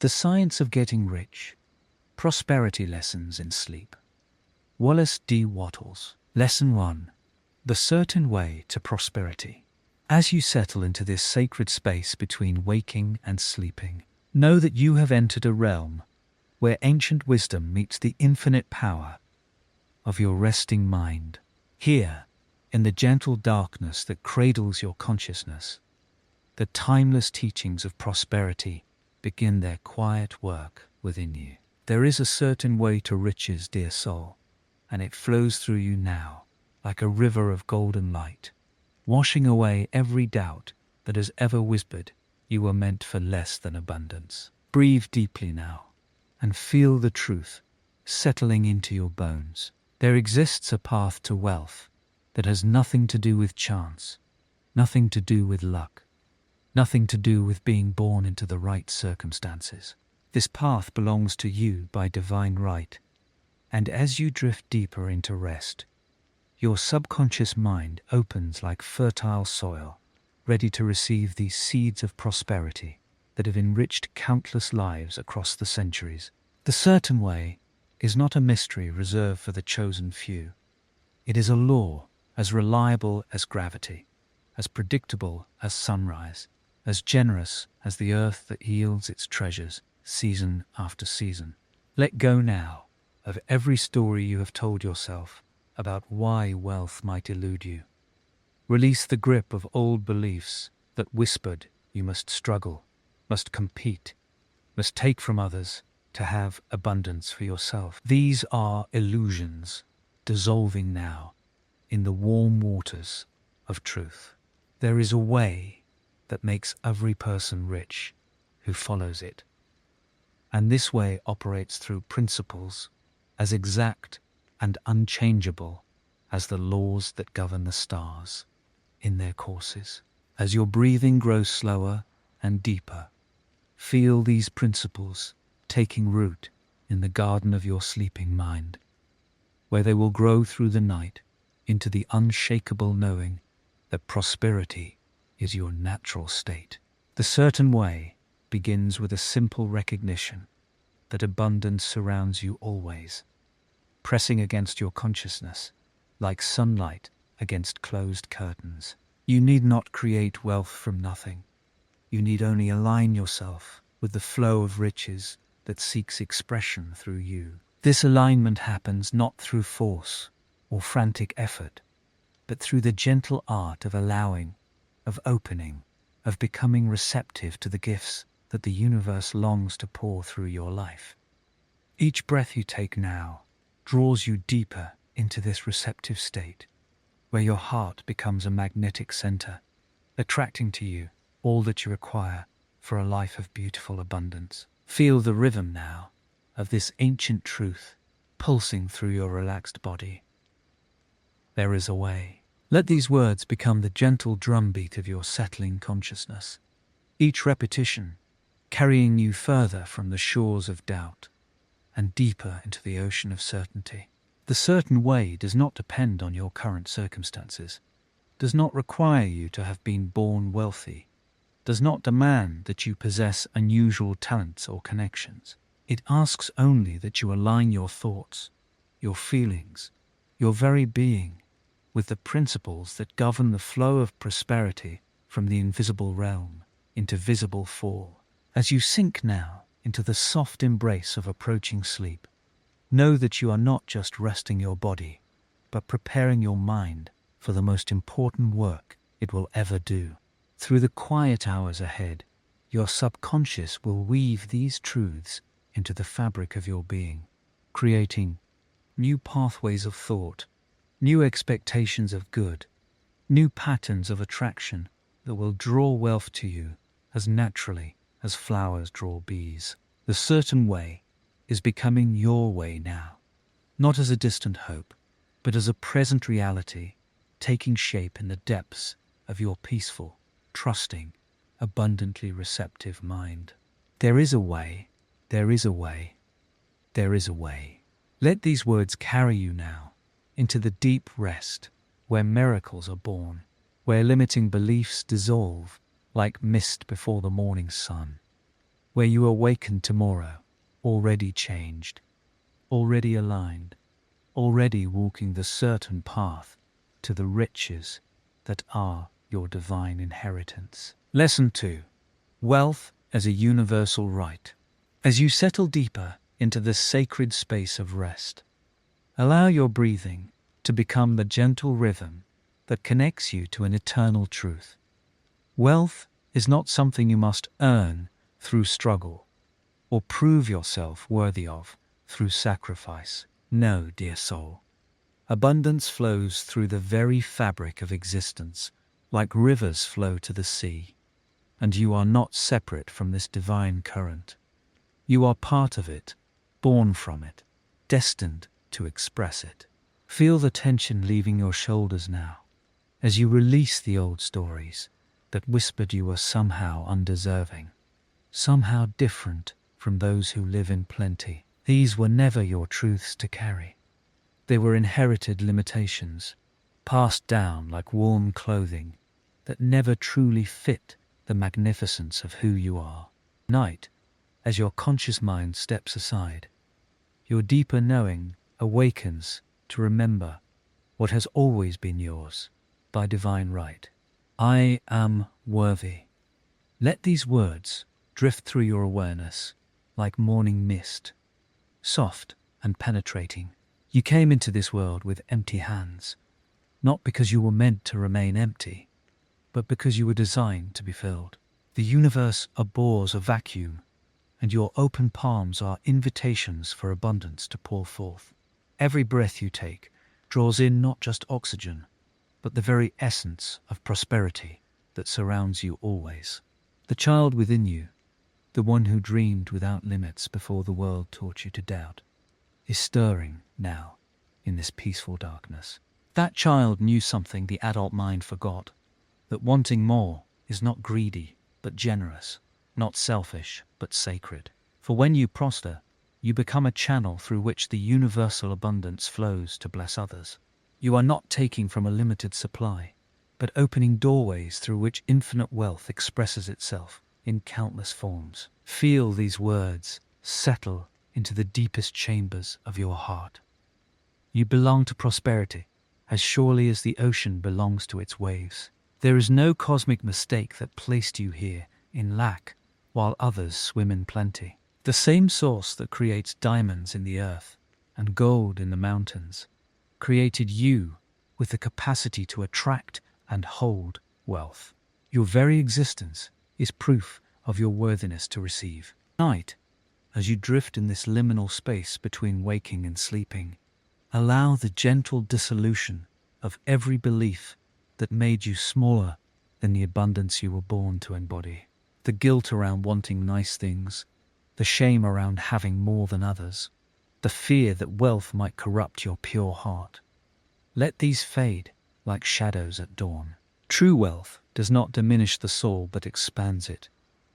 The Science of Getting Rich. Prosperity Lessons in Sleep. Wallace D. Wattles. Lesson 1. The Certain Way to Prosperity. As you settle into this sacred space between waking and sleeping, know that you have entered a realm where ancient wisdom meets the infinite power of your resting mind. Here, in the gentle darkness that cradles your consciousness, the timeless teachings of prosperity begin their quiet work within you. There is a certain way to riches, dear soul, and it flows through you now like a river of golden light, washing away every doubt that has ever whispered you were meant for less than abundance. Breathe deeply now and feel the truth settling into your bones. There exists a path to wealth that has nothing to do with chance, nothing to do with luck, nothing to do with being born into the right circumstances. This path belongs to you by divine right, and as you drift deeper into rest, your subconscious mind opens like fertile soil, ready to receive these seeds of prosperity that have enriched countless lives across the centuries. The certain way is not a mystery reserved for the chosen few. It is a law as reliable as gravity, as predictable as sunrise, as generous as the earth that yields its treasures season after season. Let go now of every story you have told yourself about why wealth might elude you. Release the grip of old beliefs that whispered you must struggle, must compete, must take from others to have abundance for yourself. These are illusions dissolving now in the warm waters of truth. There is a way that makes every person rich who follows it. And this way operates through principles as exact and unchangeable as the laws that govern the stars in their courses. As your breathing grows slower and deeper, feel these principles taking root in the garden of your sleeping mind, where they will grow through the night into the unshakable knowing that prosperity is your natural state. The certain way begins with a simple recognition that abundance surrounds you always, pressing against your consciousness like sunlight against closed curtains. You need not create wealth from nothing. You need only align yourself with the flow of riches that seeks expression through you. This alignment happens not through force or frantic effort, but through the gentle art of allowing, of opening, of becoming receptive to the gifts that the universe longs to pour through your life. Each breath you take now draws you deeper into this receptive state, where your heart becomes a magnetic center, attracting to you all that you require for a life of beautiful abundance. Feel the rhythm now of this ancient truth pulsing through your relaxed body. There is a way. Let these words become the gentle drumbeat of your settling consciousness, each repetition carrying you further from the shores of doubt and deeper into the ocean of certainty. The certain way does not depend on your current circumstances, does not require you to have been born wealthy, does not demand that you possess unusual talents or connections. It asks only that you align your thoughts, your feelings, your very being with the principles that govern the flow of prosperity from the invisible realm into visible form. As you sink now into the soft embrace of approaching sleep, know that you are not just resting your body, but preparing your mind for the most important work it will ever do. Through the quiet hours ahead, your subconscious will weave these truths into the fabric of your being, creating new pathways of thought, new expectations of good, new patterns of attraction that will draw wealth to you as naturally as flowers draw bees. The certain way is becoming your way now, not as a distant hope, but as a present reality taking shape in the depths of your peaceful, trusting, abundantly receptive mind. There is a way, there is a way, there is a way. Let these words carry you now into the deep rest where miracles are born, where limiting beliefs dissolve like mist before the morning sun, where you awaken tomorrow, already changed, already aligned, already walking the certain path to the riches that are your divine inheritance. Lesson 2. Wealth as a universal right. As you settle deeper into the sacred space of rest, allow your breathing to become the gentle rhythm that connects you to an eternal truth. Wealth is not something you must earn through struggle or prove yourself worthy of through sacrifice. No, dear soul. Abundance flows through the very fabric of existence, like rivers flow to the sea, and you are not separate from this divine current. You are part of it, born from it, destined to express it. Feel the tension leaving your shoulders now, as you release the old stories that whispered you were somehow undeserving, somehow different from those who live in plenty. These were never your truths to carry. They were inherited limitations, passed down like warm clothing that never truly fit the magnificence of who you are. Night, as your conscious mind steps aside, your deeper knowing awakens to remember what has always been yours by divine right. I am worthy. Let these words drift through your awareness like morning mist, soft and penetrating. You came into this world with empty hands, not because you were meant to remain empty, but because you were designed to be filled. The universe abhors a vacuum, and your open palms are invitations for abundance to pour forth. Every breath you take draws in not just oxygen, but the very essence of prosperity that surrounds you always. The child within you, the one who dreamed without limits before the world taught you to doubt, is stirring now in this peaceful darkness. That child knew something the adult mind forgot, that wanting more is not greedy but generous, not selfish but sacred. For when you prosper, you become a channel through which the universal abundance flows to bless others. You are not taking from a limited supply, but opening doorways through which infinite wealth expresses itself in countless forms. Feel these words settle into the deepest chambers of your heart. You belong to prosperity as surely as the ocean belongs to its waves. There is no cosmic mistake that placed you here in lack while others swim in plenty. The same source that creates diamonds in the earth and gold in the mountains created you with the capacity to attract and hold wealth. Your very existence is proof of your worthiness to receive. Night, as you drift in this liminal space between waking and sleeping, allow the gentle dissolution of every belief that made you smaller than the abundance you were born to embody. The guilt around wanting nice things, the shame around having more than others, the fear that wealth might corrupt your pure heart. Let these fade like shadows at dawn. True wealth does not diminish the soul but expands it,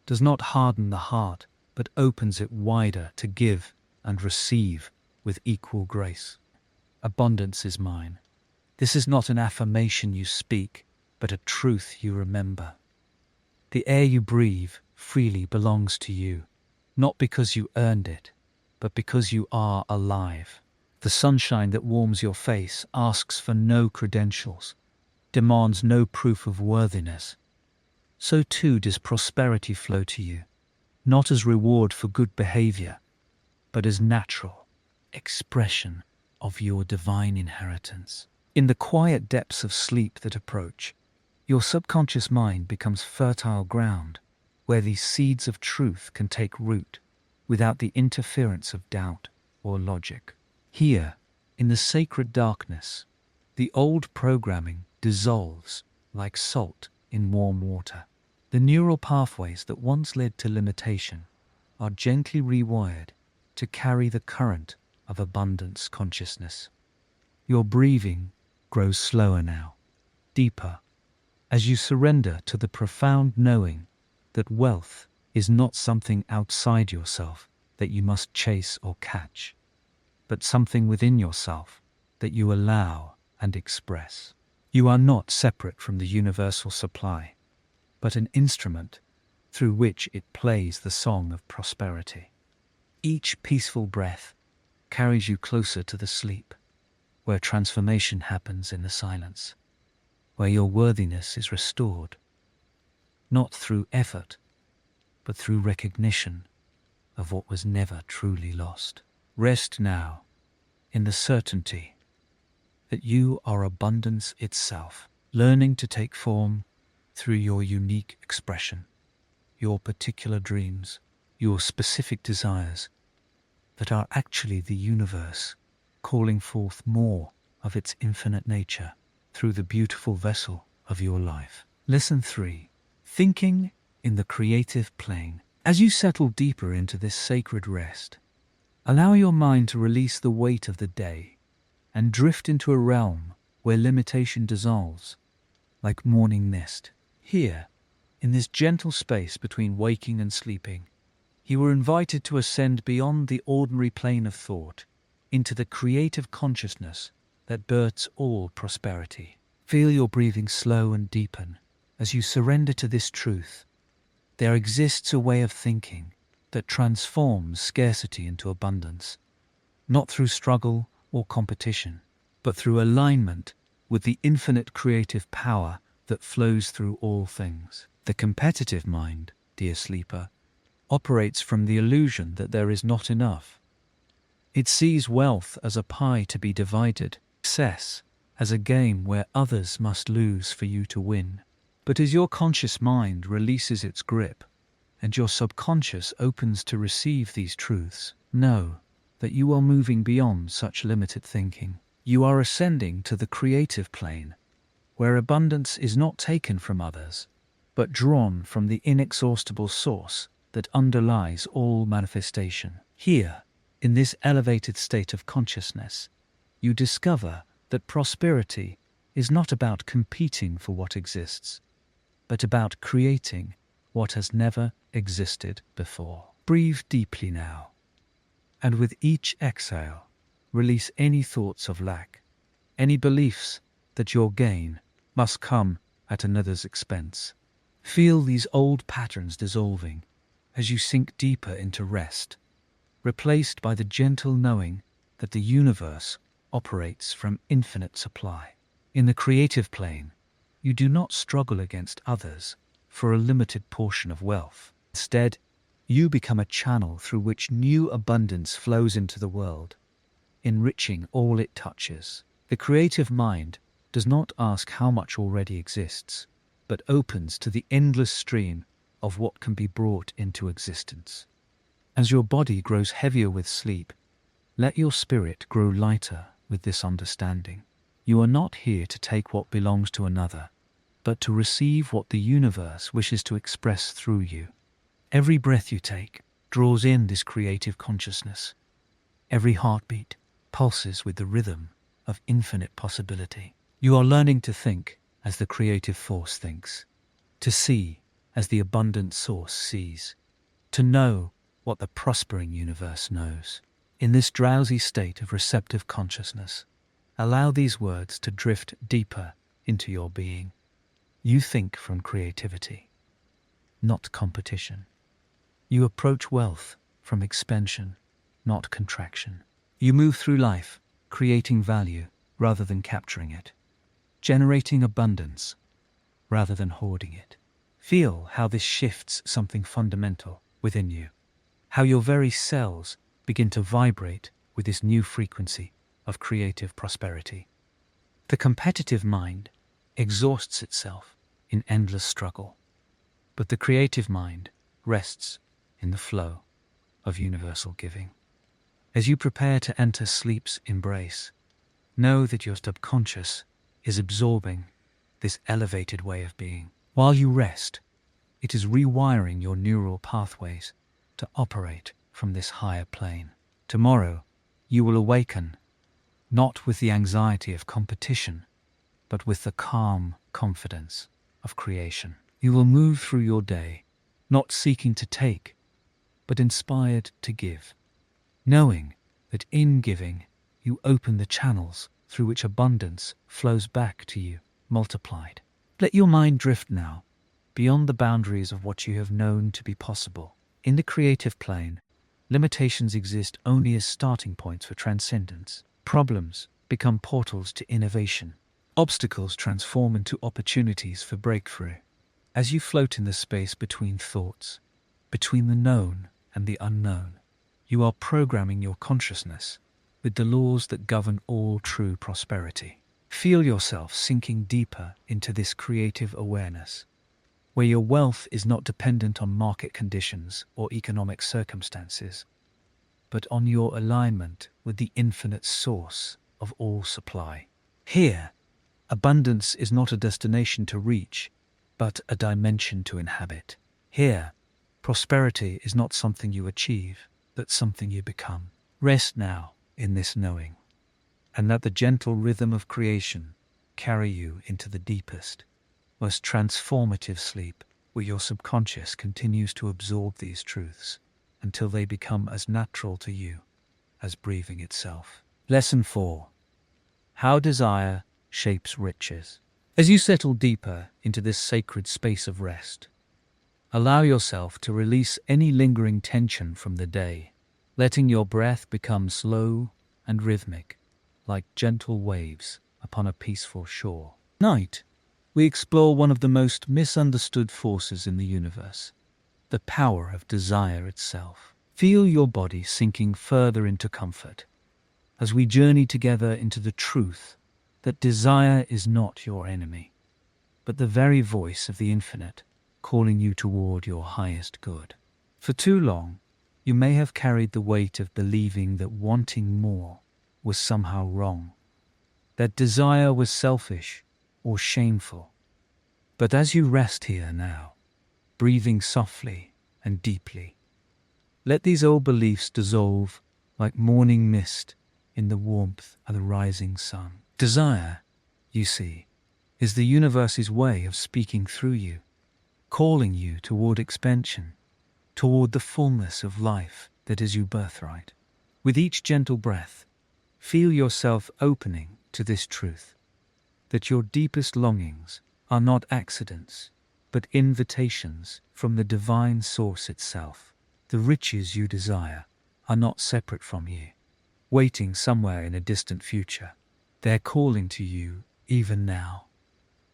does not harden the heart but opens it wider to give and receive with equal grace. Abundance is mine. This is not an affirmation you speak, but a truth you remember. The air you breathe freely belongs to you, not because you earned it, but because you are alive. The sunshine that warms your face asks for no credentials, demands no proof of worthiness. So too does prosperity flow to you, not as reward for good behavior, but as natural expression of your divine inheritance. In the quiet depths of sleep that approach, your subconscious mind becomes fertile ground where these seeds of truth can take root without the interference of doubt or logic. Here, in the sacred darkness, the old programming dissolves like salt in warm water. The neural pathways that once led to limitation are gently rewired to carry the current of abundance consciousness. Your breathing grows slower now, deeper, as you surrender to the profound knowing that wealth is not something outside yourself that you must chase or catch, but something within yourself that you allow and express. You are not separate from the universal supply, but an instrument through which it plays the song of prosperity. Each peaceful breath carries you closer to the sleep, where transformation happens in the silence, where your worthiness is restored, not through effort, but through recognition of what was never truly lost. Rest now in the certainty that you are abundance itself, learning to take form through your unique expression, your particular dreams, your specific desires that are actually the universe calling forth more of its infinite nature through the beautiful vessel of your life. Lesson 3. Thinking in the creative plane. As you settle deeper into this sacred rest, allow your mind to release the weight of the day and drift into a realm where limitation dissolves like morning mist. Here, in this gentle space between waking and sleeping, you were invited to ascend beyond the ordinary plane of thought into the creative consciousness that births all prosperity. Feel your breathing slow and deepen as you surrender to this truth. There exists a way of thinking that transforms scarcity into abundance, not through struggle or competition, but through alignment with the infinite creative power that flows through all things. The competitive mind, dear sleeper, operates from the illusion that there is not enough. It sees wealth as a pie to be divided, success as a game where others must lose for you to win. But as your conscious mind releases its grip and your subconscious opens to receive these truths, know that you are moving beyond such limited thinking. You are ascending to the creative plane, where abundance is not taken from others, but drawn from the inexhaustible source that underlies all manifestation. Here, in this elevated state of consciousness, you discover that prosperity is not about competing for what exists, but about creating what has never existed before. Breathe deeply now, and with each exhale, release any thoughts of lack, any beliefs that your gain must come at another's expense. Feel these old patterns dissolving as you sink deeper into rest, replaced by the gentle knowing that the universe operates from infinite supply. In the creative plane, you do not struggle against others for a limited portion of wealth. Instead, you become a channel through which new abundance flows into the world, enriching all it touches. The creative mind does not ask how much already exists, but opens to the endless stream of what can be brought into existence. As your body grows heavier with sleep, let your spirit grow lighter with this understanding. You are not here to take what belongs to another, but to receive what the universe wishes to express through you. Every breath you take draws in this creative consciousness. Every heartbeat pulses with the rhythm of infinite possibility. You are learning to think as the creative force thinks, to see as the abundant source sees, to know what the prospering universe knows. In this drowsy state of receptive consciousness, allow these words to drift deeper into your being. You think from creativity, not competition. You approach wealth from expansion, not contraction. You move through life, creating value rather than capturing it, generating abundance rather than hoarding it. Feel how this shifts something fundamental within you, how your very cells begin to vibrate with this new frequency of creative prosperity. The competitive mind exhausts itself in endless struggle, but the creative mind rests in the flow of universal giving. As you prepare to enter sleep's embrace, know that your subconscious is absorbing this elevated way of being. While you rest, it is rewiring your neural pathways to operate from this higher plane. Tomorrow, you will awaken, not with the anxiety of competition, but with the calm confidence of creation. You will move through your day, not seeking to take, but inspired to give, knowing that in giving, you open the channels through which abundance flows back to you, multiplied. Let your mind drift now beyond the boundaries of what you have known to be possible. In the creative plane, limitations exist only as starting points for transcendence. Problems become portals to innovation. Obstacles transform into opportunities for breakthrough. As you float in the space between thoughts, between the known and the unknown, you are programming your consciousness with the laws that govern all true prosperity. Feel yourself sinking deeper into this creative awareness, where your wealth is not dependent on market conditions or economic circumstances, but on your alignment with the infinite source of all supply. Here, abundance is not a destination to reach, but a dimension to inhabit. Here, prosperity is not something you achieve, but something you become. Rest now in this knowing, and let the gentle rhythm of creation carry you into the deepest, most transformative sleep, where your subconscious continues to absorb these truths until they become as natural to you as breathing itself. Lesson 4. How desire shapes riches. As you settle deeper into this sacred space of rest, allow yourself to release any lingering tension from the day, letting your breath become slow and rhythmic, like gentle waves upon a peaceful shore. Tonight, we explore one of the most misunderstood forces in the universe, the power of desire itself. Feel your body sinking further into comfort as we journey together into the truth that desire is not your enemy, but the very voice of the infinite calling you toward your highest good. For too long, you may have carried the weight of believing that wanting more was somehow wrong, that desire was selfish or shameful. But as you rest here now, breathing softly and deeply, let these old beliefs dissolve like morning mist in the warmth of the rising sun. Desire, you see, is the universe's way of speaking through you, calling you toward expansion, toward the fullness of life that is your birthright. With each gentle breath, feel yourself opening to this truth, that your deepest longings are not accidents, but invitations from the divine source itself. The riches you desire are not separate from you, waiting somewhere in a distant future. They're calling to you even now.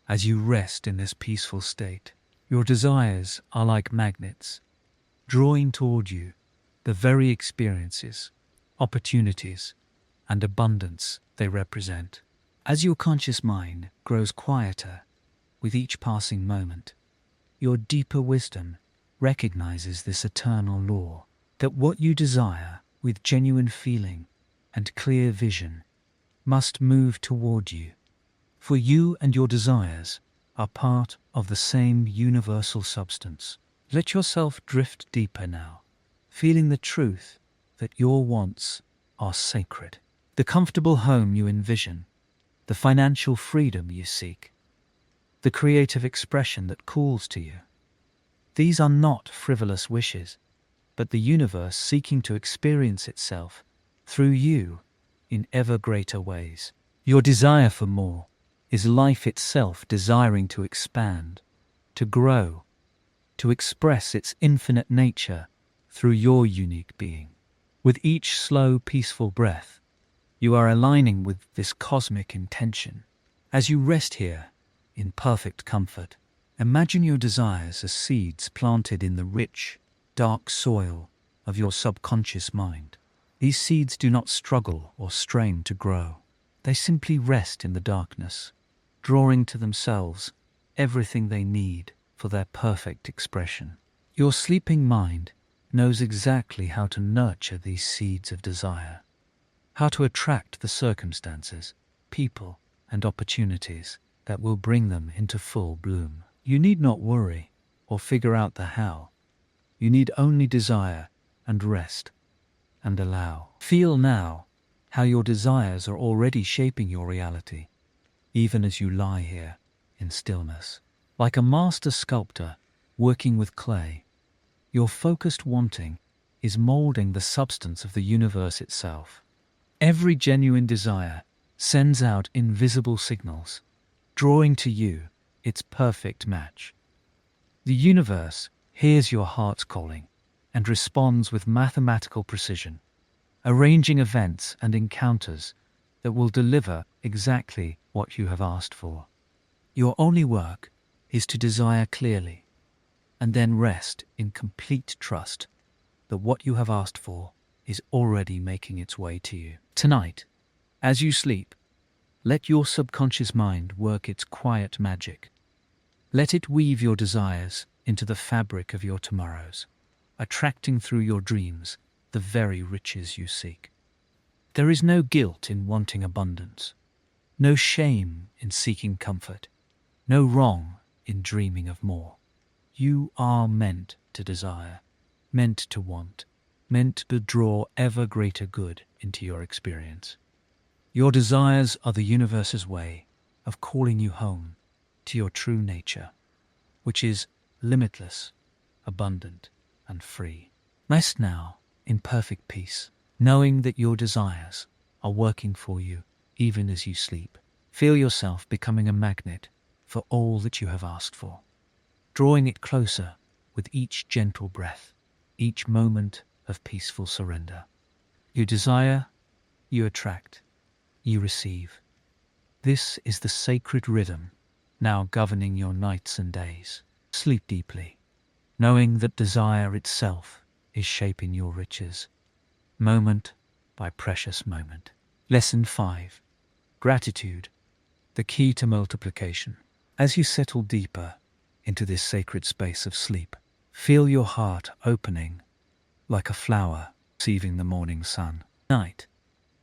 As you rest in this peaceful state, your desires are like magnets, drawing toward you the very experiences, opportunities, and abundance they represent. As your conscious mind grows quieter with each passing moment, your deeper wisdom recognizes this eternal law, that what you desire with genuine feeling and clear vision must move toward you, for you and your desires are part of the same universal substance. Let yourself drift deeper now, feeling the truth that your wants are sacred. The comfortable home you envision, the financial freedom you seek, the creative expression that calls to you. These are not frivolous wishes, but the universe seeking to experience itself through you in ever greater ways. Your desire for more is life itself desiring to expand, to grow, to express its infinite nature through your unique being. With each slow, peaceful breath, you are aligning with this cosmic intention. As you rest here in perfect comfort, imagine your desires as seeds planted in the rich, dark soil of your subconscious mind. These seeds do not struggle or strain to grow. They simply rest in the darkness, drawing to themselves everything they need for their perfect expression. Your sleeping mind knows exactly how to nurture these seeds of desire, how to attract the circumstances, people, and opportunities that will bring them into full bloom. You need not worry or figure out the how. You need only desire and rest and allow. Feel now how your desires are already shaping your reality, even as you lie here in stillness. Like a master sculptor working with clay, your focused wanting is molding the substance of the universe itself. Every genuine desire sends out invisible signals, drawing to you its perfect match. The universe hears your heart's calling and responds with mathematical precision, arranging events and encounters that will deliver exactly what you have asked for. Your only work is to desire clearly and then rest in complete trust that what you have asked for is already making its way to you. Tonight, as you sleep, let your subconscious mind work its quiet magic. Let it weave your desires into the fabric of your tomorrows, attracting through your dreams the very riches you seek. There is no guilt in wanting abundance, no shame in seeking comfort, no wrong in dreaming of more. You are meant to desire, meant to want, meant to draw ever greater good into your experience. Your desires are the universe's way of calling you home to your true nature, which is limitless, abundant, and free. Rest now in perfect peace, knowing that your desires are working for you even as you sleep. Feel yourself becoming a magnet for all that you have asked for, drawing it closer with each gentle breath, each moment of peaceful surrender. You desire, you attract, you receive. This is the sacred rhythm now governing your nights and days. Sleep deeply, knowing that desire itself is shaping your riches, moment by precious moment. Lesson 5. Gratitude, the key to multiplication. As you settle deeper into this sacred space of sleep, feel your heart opening like a flower receiving the morning sun. Night,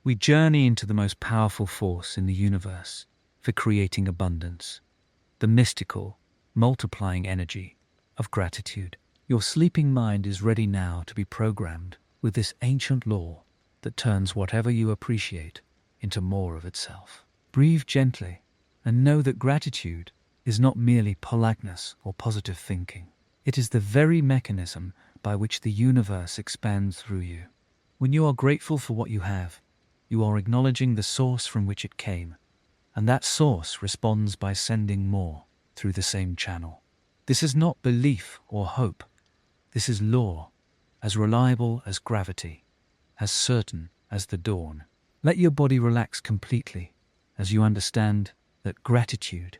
we journey into the most powerful force in the universe for creating abundance, the mystical, multiplying energy of gratitude. Your sleeping mind is ready now to be programmed with this ancient law that turns whatever you appreciate into more of itself. Breathe gently and know that gratitude is not merely politeness or positive thinking. It is the very mechanism by which the universe expands through you. When you are grateful for what you have, you are acknowledging the source from which it came, and that source responds by sending more through the same channel. This is not belief or hope. This is law, as reliable as gravity, as certain as the dawn. Let your body relax completely as you understand that gratitude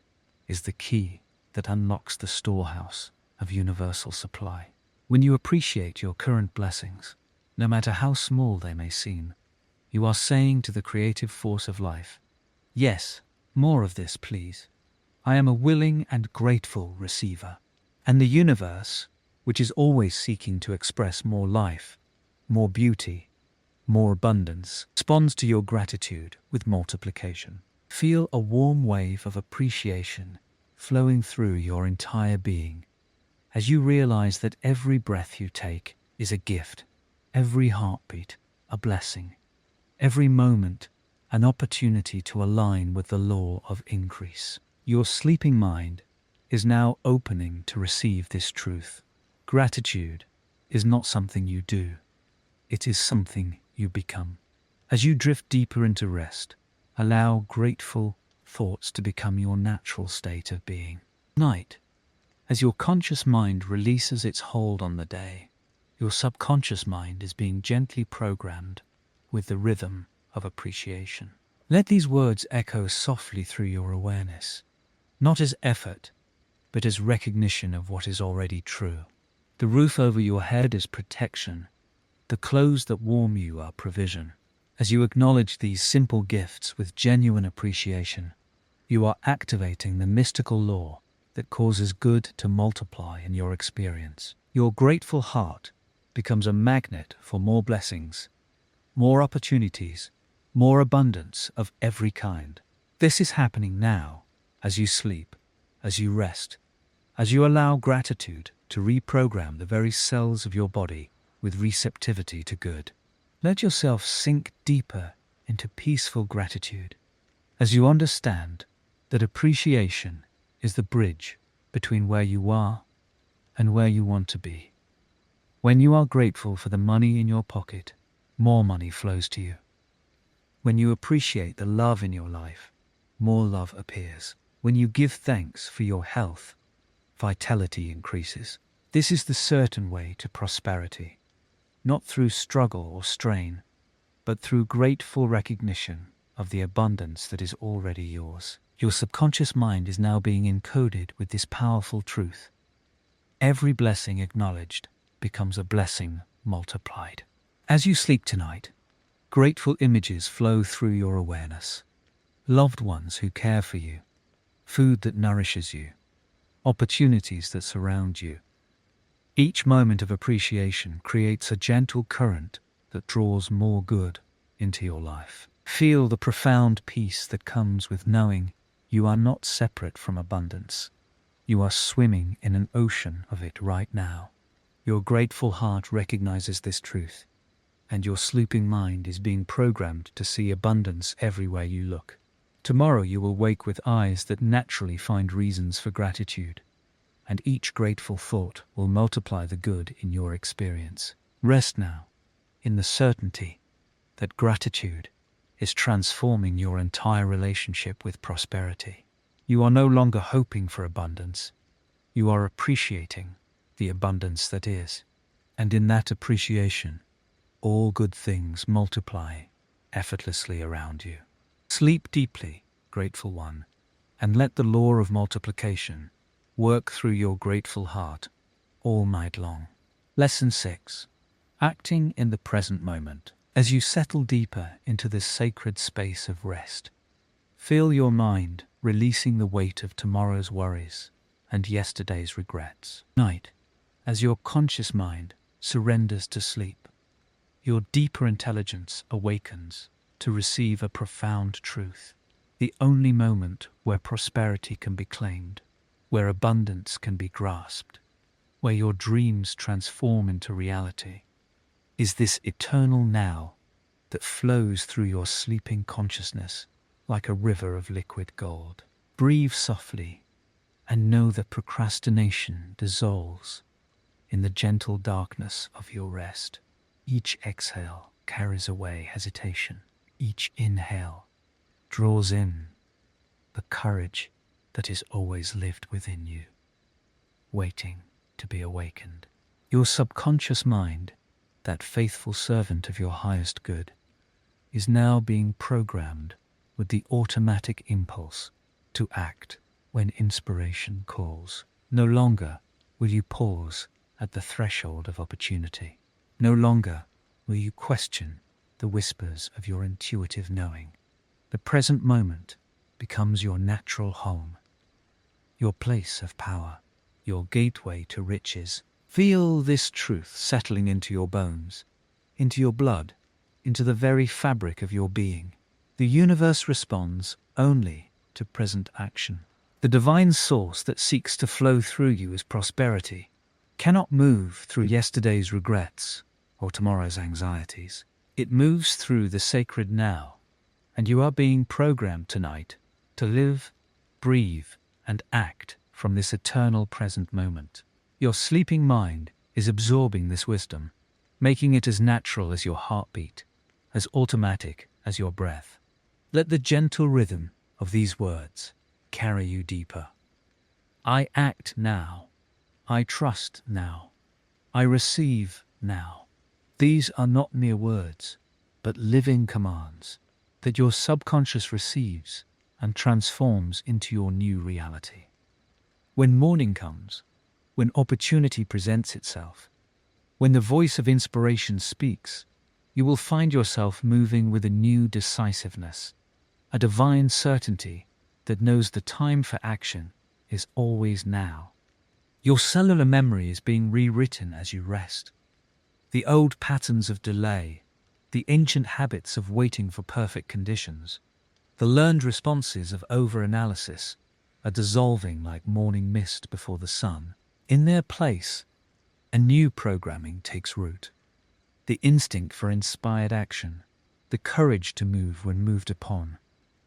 is the key that unlocks the storehouse of universal supply. When you appreciate your current blessings, no matter how small they may seem, you are saying to the creative force of life, "Yes, more of this, please. I am a willing and grateful receiver." And the universe, which is always seeking to express more life, more beauty, more abundance, responds to your gratitude with multiplication. Feel a warm wave of appreciation flowing through your entire being as you realize that every breath you take is a gift, every heartbeat a blessing, every moment an opportunity to align with the law of increase. Your sleeping mind is now opening to receive this truth. Gratitude is not something you do, it is something you become. As you drift deeper into rest, allow grateful thoughts to become your natural state of being. Night, as your conscious mind releases its hold on the day, your subconscious mind is being gently programmed with the rhythm of appreciation. Let these words echo softly through your awareness, not as effort, but as recognition of what is already true. The roof over your head is protection. The clothes that warm you are provision. As you acknowledge these simple gifts with genuine appreciation, you are activating the mystical law that causes good to multiply in your experience. Your grateful heart becomes a magnet for more blessings, more opportunities, more abundance of every kind. This is happening now, as you sleep, as you rest, as you allow gratitude to reprogram the very cells of your body with receptivity to good. Let yourself sink deeper into peaceful gratitude as you understand that appreciation is the bridge between where you are and where you want to be. When you are grateful for the money in your pocket, more money flows to you. When you appreciate the love in your life, more love appears. When you give thanks for your health, vitality increases. This is the certain way to prosperity, not through struggle or strain, but through grateful recognition of the abundance that is already yours. Your subconscious mind is now being encoded with this powerful truth. Every blessing acknowledged becomes a blessing multiplied. As you sleep tonight, grateful images flow through your awareness. Loved ones who care for you, food that nourishes you, opportunities that surround you. Each moment of appreciation creates a gentle current that draws more good into your life. Feel the profound peace that comes with knowing you are not separate from abundance. You are swimming in an ocean of it right now. Your grateful heart recognizes this truth, and your sleeping mind is being programmed to see abundance everywhere you look. Tomorrow you will wake with eyes that naturally find reasons for gratitude, and each grateful thought will multiply the good in your experience. Rest now in the certainty that gratitude is transforming your entire relationship with prosperity. You are no longer hoping for abundance. You are appreciating the abundance that is. And in that appreciation, all good things multiply effortlessly around you. Sleep deeply, grateful one, and let the law of multiplication work through your grateful heart all night long. Lesson 6. Acting in the present moment. As you settle deeper into this sacred space of rest, feel your mind releasing the weight of tomorrow's worries and yesterday's regrets. Night, as your conscious mind surrenders to sleep, your deeper intelligence awakens to receive a profound truth. The only moment where prosperity can be claimed, where abundance can be grasped, where your dreams transform into reality, is this eternal now that flows through your sleeping consciousness like a river of liquid gold. Breathe softly and know that procrastination dissolves in the gentle darkness of your rest. Each exhale carries away hesitation. Each inhale draws in the courage that is always lived within you, waiting to be awakened. Your subconscious mind, that faithful servant of your highest good, is now being programmed with the automatic impulse to act when inspiration calls. No longer will you pause at the threshold of opportunity. No longer will you question the whispers of your intuitive knowing. The present moment becomes your natural home, your place of power, your gateway to riches. Feel this truth settling into your bones, into your blood, into the very fabric of your being. The universe responds only to present action. The divine source that seeks to flow through you as prosperity cannot move through yesterday's regrets or tomorrow's anxieties. It moves through the sacred now, and you are being programmed tonight to live, breathe, and act from this eternal present moment. Your sleeping mind is absorbing this wisdom, making it as natural as your heartbeat, as automatic as your breath. Let the gentle rhythm of these words carry you deeper. I act now. I trust now. I receive now. These are not mere words, but living commands that your subconscious receives and transforms into your new reality. When morning comes, when opportunity presents itself, when the voice of inspiration speaks, you will find yourself moving with a new decisiveness, a divine certainty that knows the time for action is always now. Your cellular memory is being rewritten as you rest. The old patterns of delay, the ancient habits of waiting for perfect conditions, the learned responses of over-analysis are dissolving like morning mist before the sun. In their place, a new programming takes root. The instinct for inspired action, the courage to move when moved upon,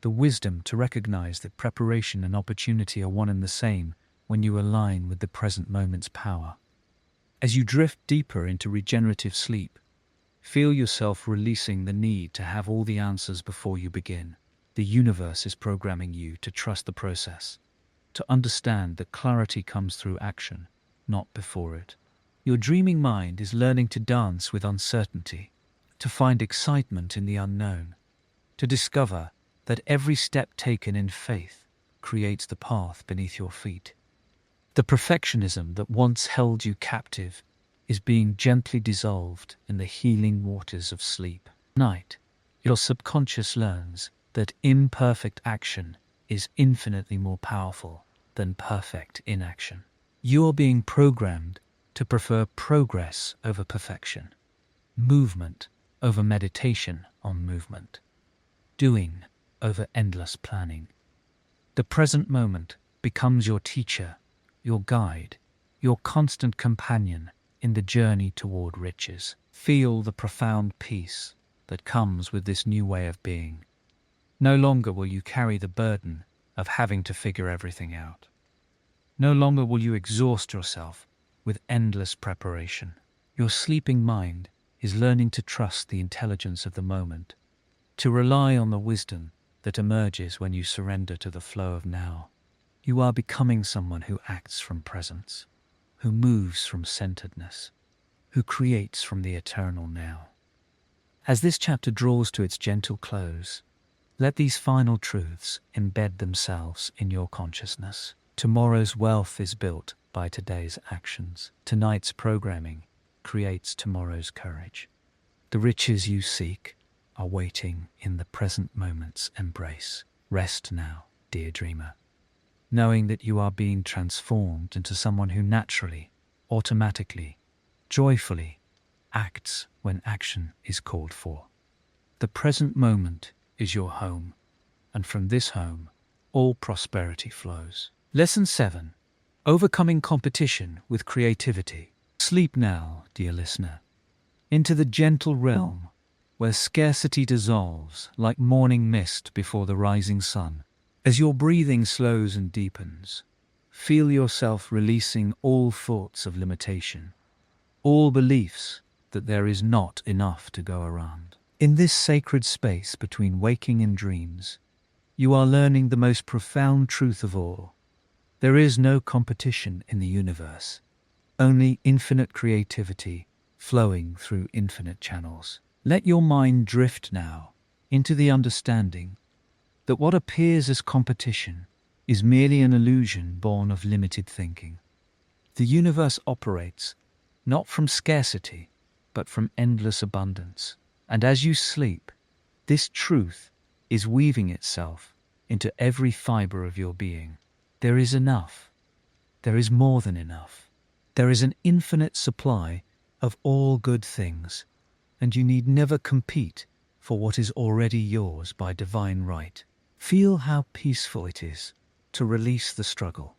the wisdom to recognize that preparation and opportunity are one and the same when you align with the present moment's power. As you drift deeper into regenerative sleep, feel yourself releasing the need to have all the answers before you begin. The universe is programming you to trust the process, to understand that clarity comes through action, not before it. Your dreaming mind is learning to dance with uncertainty, to find excitement in the unknown, to discover that every step taken in faith creates the path beneath your feet. The perfectionism that once held you captive is being gently dissolved in the healing waters of sleep. Night, your subconscious learns that imperfect action is infinitely more powerful than perfect inaction. You are being programmed to prefer progress over perfection, movement over meditation on movement, doing over endless planning. The present moment becomes your teacher, your guide, your constant companion in the journey toward riches. Feel the profound peace that comes with this new way of being. No longer will you carry the burden of having to figure everything out. No longer will you exhaust yourself with endless preparation. Your sleeping mind is learning to trust the intelligence of the moment, to rely on the wisdom that emerges when you surrender to the flow of now. You are becoming someone who acts from presence, who moves from centeredness, who creates from the eternal now. As this chapter draws to its gentle close, let these final truths embed themselves in your consciousness. Tomorrow's wealth is built by today's actions. Tonight's programming creates tomorrow's courage. The riches you seek are waiting in the present moment's embrace. Rest now, dear dreamer, knowing that you are being transformed into someone who naturally, automatically, joyfully acts when action is called for. The present moment is your home, and from this home, all prosperity flows. Lesson 7. Overcoming competition with creativity. Sleep now, dear listener, into the gentle realm where scarcity dissolves like morning mist before the rising sun. As your breathing slows and deepens, feel yourself releasing all thoughts of limitation, all beliefs that there is not enough to go around. In this sacred space between waking and dreams, you are learning the most profound truth of all. There is no competition in the universe, only infinite creativity flowing through infinite channels. Let your mind drift now into the understanding that what appears as competition is merely an illusion born of limited thinking. The universe operates not from scarcity, but from endless abundance. And as you sleep, this truth is weaving itself into every fiber of your being. There is enough. There is more than enough. There is an infinite supply of all good things, and you need never compete for what is already yours by divine right. Feel how peaceful it is to release the struggle,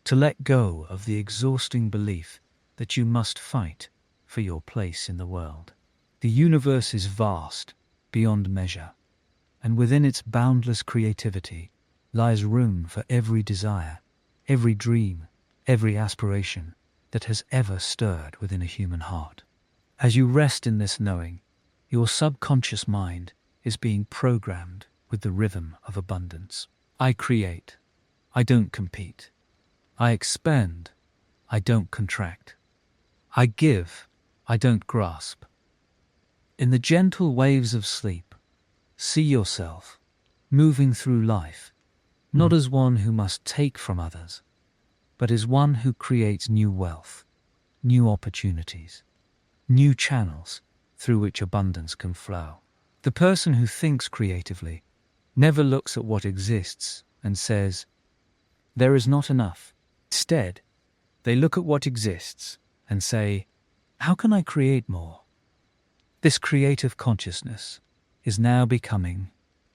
to let go of the exhausting belief that you must fight for your place in the world. The universe is vast, beyond measure, and within its boundless creativity lies room for every desire, every dream, every aspiration that has ever stirred within a human heart. As you rest in this knowing, your subconscious mind is being programmed with the rhythm of abundance. I create. I don't compete. I expand. I don't contract. I give. I don't grasp. In the gentle waves of sleep, see yourself moving through life, not as one who must take from others, but as one who creates new wealth, new opportunities, new channels through which abundance can flow. The person who thinks creatively never looks at what exists and says, "There is not enough." Instead, they look at what exists and say, "How can I create more?" This creative consciousness is now becoming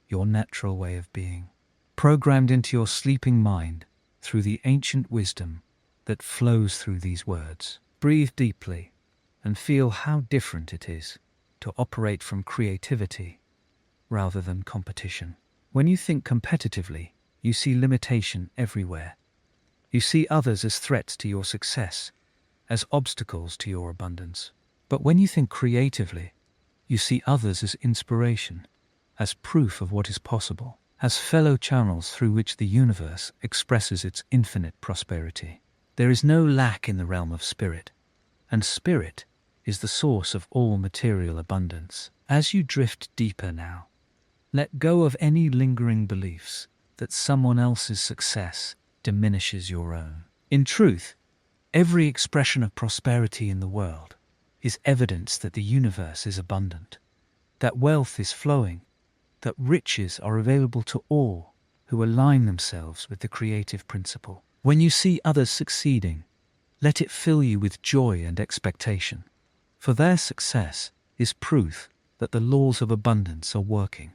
your natural way of being, programmed into your sleeping mind through the ancient wisdom that flows through these words. Breathe deeply and feel how different it is to operate from creativity rather than competition. When you think competitively, you see limitation everywhere. You see others as threats to your success, as obstacles to your abundance. But when you think creatively, you see others as inspiration, as proof of what is possible. as fellow channels through which the universe expresses its infinite prosperity. There is no lack in the realm of spirit, and spirit is the source of all material abundance. As you drift deeper now, let go of any lingering beliefs that someone else's success diminishes your own. In truth, every expression of prosperity in the world is evidence that the universe is abundant, that wealth is flowing, that riches are available to all who align themselves with the creative principle. When you see others succeeding, let it fill you with joy and expectation, for their success is proof that the laws of abundance are working,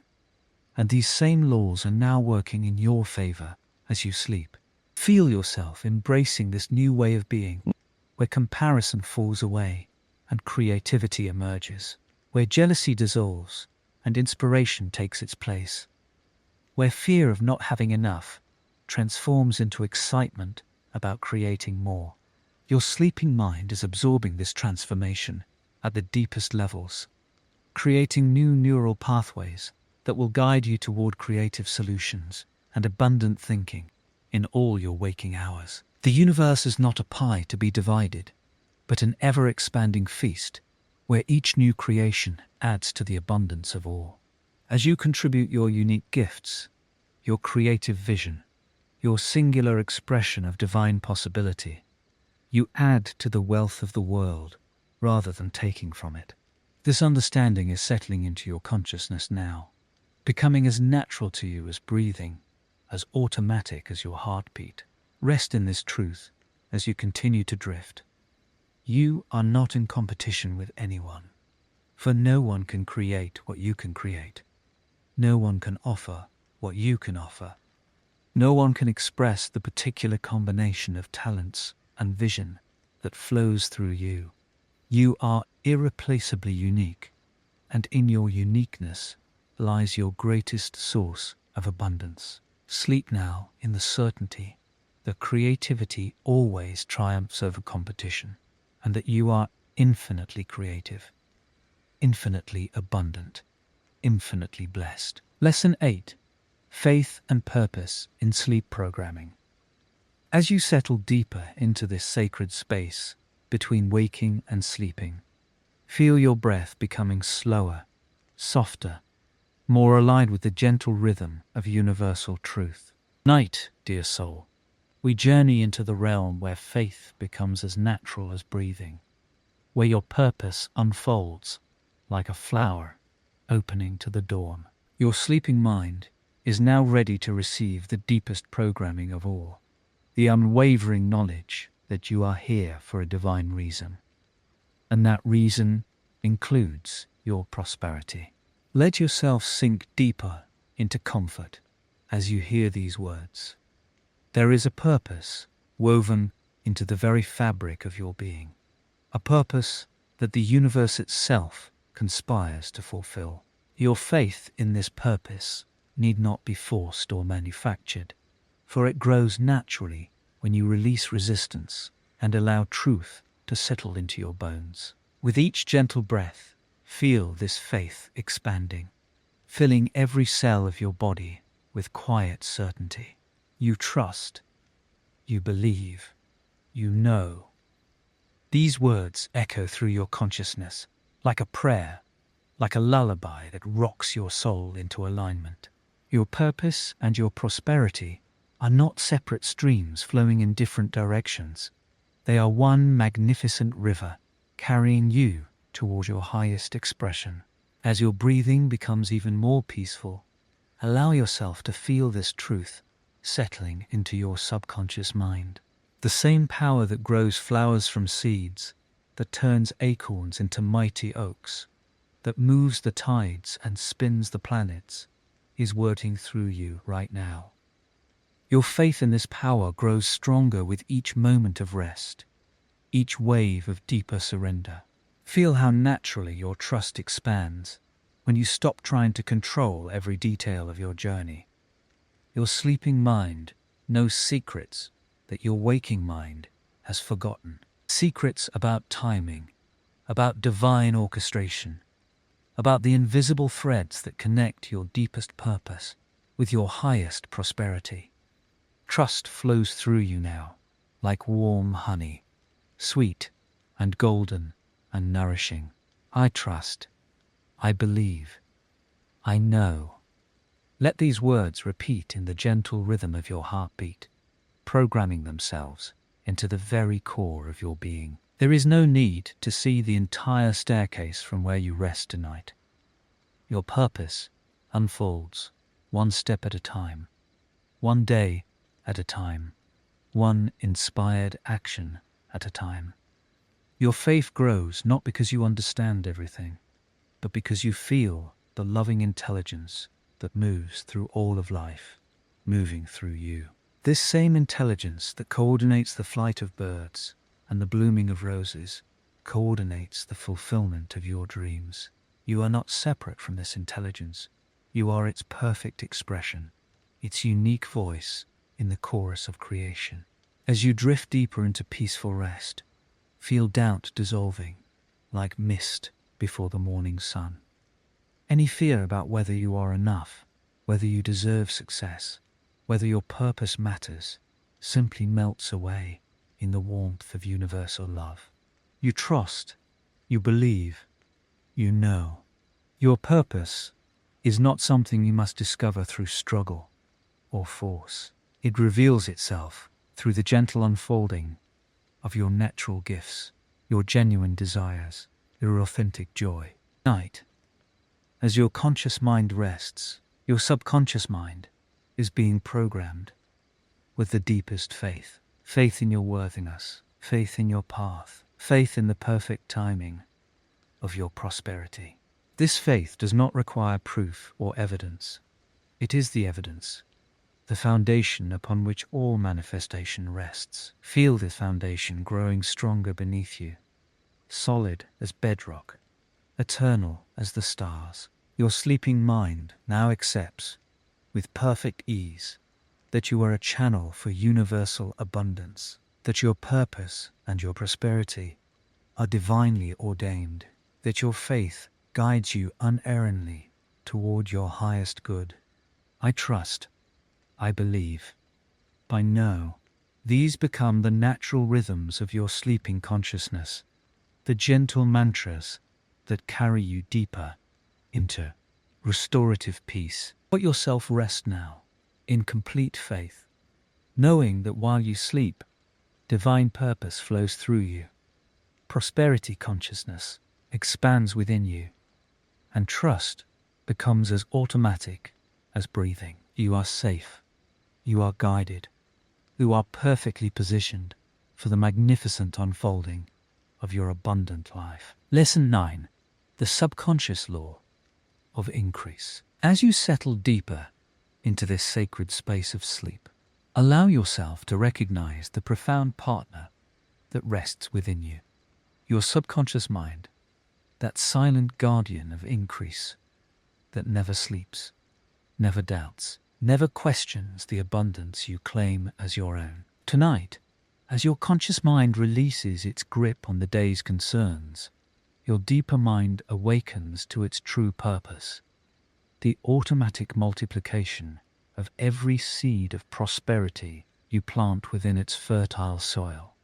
and these same laws are now working in your favor as you sleep. Feel yourself embracing this new way of being, where comparison falls away and creativity emerges, where jealousy dissolves and inspiration takes its place, where fear of not having enough transforms into excitement about creating more. Your sleeping mind is absorbing this transformation at the deepest levels, creating new neural pathways that will guide you toward creative solutions and abundant thinking in all your waking hours. The universe is not a pie to be divided, but an ever-expanding feast where each new creation adds to the abundance of all. As you contribute your unique gifts, your creative vision, your singular expression of divine possibility, you add to the wealth of the world rather than taking from it. This understanding is settling into your consciousness now, becoming as natural to you as breathing, as automatic as your heartbeat. Rest in this truth as you continue to drift. You are not in competition with anyone, for no one can create what you can create. No one can offer what you can offer. No one can express the particular combination of talents and vision that flows through you. You are irreplaceably unique, and in your uniqueness lies your greatest source of abundance. Sleep now in the certainty that creativity always triumphs over competition, and that you are infinitely creative, infinitely abundant, infinitely blessed. Lesson 8. Faith and Purpose in Sleep Programming. As you settle deeper into this sacred space between waking and sleeping, feel your breath becoming slower, softer, more aligned with the gentle rhythm of universal truth. Night, dear soul, we journey into the realm where faith becomes as natural as breathing, where your purpose unfolds like a flower opening to the dawn. Your sleeping mind is now ready to receive the deepest programming of all, the unwavering knowledge that you are here for a divine reason, and that reason includes your prosperity. Let yourself sink deeper into comfort as you hear these words. There is a purpose woven into the very fabric of your being, a purpose that the universe itself conspires to fulfill. Your faith in this purpose need not be forced or manufactured, for it grows naturally when you release resistance and allow truth to settle into your bones. With each gentle breath, feel this faith expanding, filling every cell of your body with quiet certainty. You trust, you believe, you know. These words echo through your consciousness like a prayer, like a lullaby that rocks your soul into alignment. Your purpose and your prosperity are not separate streams flowing in different directions. They are one magnificent river carrying you toward your highest expression. As your breathing becomes even more peaceful, allow yourself to feel this truth settling into your subconscious mind. The same power that grows flowers from seeds, that turns acorns into mighty oaks, that moves the tides and spins the planets, is working through you right now. Your faith in this power grows stronger with each moment of rest, each wave of deeper surrender. Feel how naturally your trust expands when you stop trying to control every detail of your journey. Your sleeping mind knows secrets that your waking mind has forgotten. Secrets about timing, about divine orchestration, about the invisible threads that connect your deepest purpose with your highest prosperity. Trust flows through you now, like warm honey, sweet and golden and nourishing. I trust. I believe. I know. Let these words repeat in the gentle rhythm of your heartbeat, programming themselves into the very core of your being. There is no need to see the entire staircase from where you rest tonight. Your purpose unfolds one step at a time, one day at a time, one inspired action at a time. Your faith grows not because you understand everything, but because you feel the loving intelligence that moves through all of life, moving through you. This same intelligence that coordinates the flight of birds and the blooming of roses coordinates the fulfillment of your dreams. You are not separate from this intelligence. You are its perfect expression, its unique voice in the chorus of creation. As you drift deeper into peaceful rest, feel doubt dissolving like mist before the morning sun. Any fear about whether you are enough, whether you deserve success, whether your purpose matters, simply melts away in the warmth of universal love. You trust, you believe, you know. Your purpose is not something you must discover through struggle or force. It reveals itself through the gentle unfolding of your natural gifts, your genuine desires, your authentic joy. Night, as your conscious mind rests, your subconscious mind is being programmed with the deepest faith. Faith in your worthiness, faith in your path, faith in the perfect timing of your prosperity. This faith does not require proof or evidence. It is the evidence, the foundation upon which all manifestation rests. Feel this foundation growing stronger beneath you, solid as bedrock, eternal as the stars. Your sleeping mind now accepts, with perfect ease, that you are a channel for universal abundance, that your purpose and your prosperity are divinely ordained, that your faith guides you unerringly toward your highest good. I trust, I believe, I know. These become the natural rhythms of your sleeping consciousness, the gentle mantras that carry you deeper into restorative peace. Let yourself rest now in complete faith, knowing that while you sleep, divine purpose flows through you. Prosperity consciousness expands within you, and trust becomes as automatic as breathing. You are safe. You are guided. You are perfectly positioned for the magnificent unfolding of your abundant life. Lesson 9. The subconscious law of increase. As you settle deeper into this sacred space of sleep, allow yourself to recognize the profound partner that rests within you. Your subconscious mind, that silent guardian of increase that never sleeps, never doubts, never questions the abundance you claim as your own. Tonight, as your conscious mind releases its grip on the day's concerns, your deeper mind awakens to its true purpose, the automatic multiplication of every seed of prosperity you plant within its fertile soil.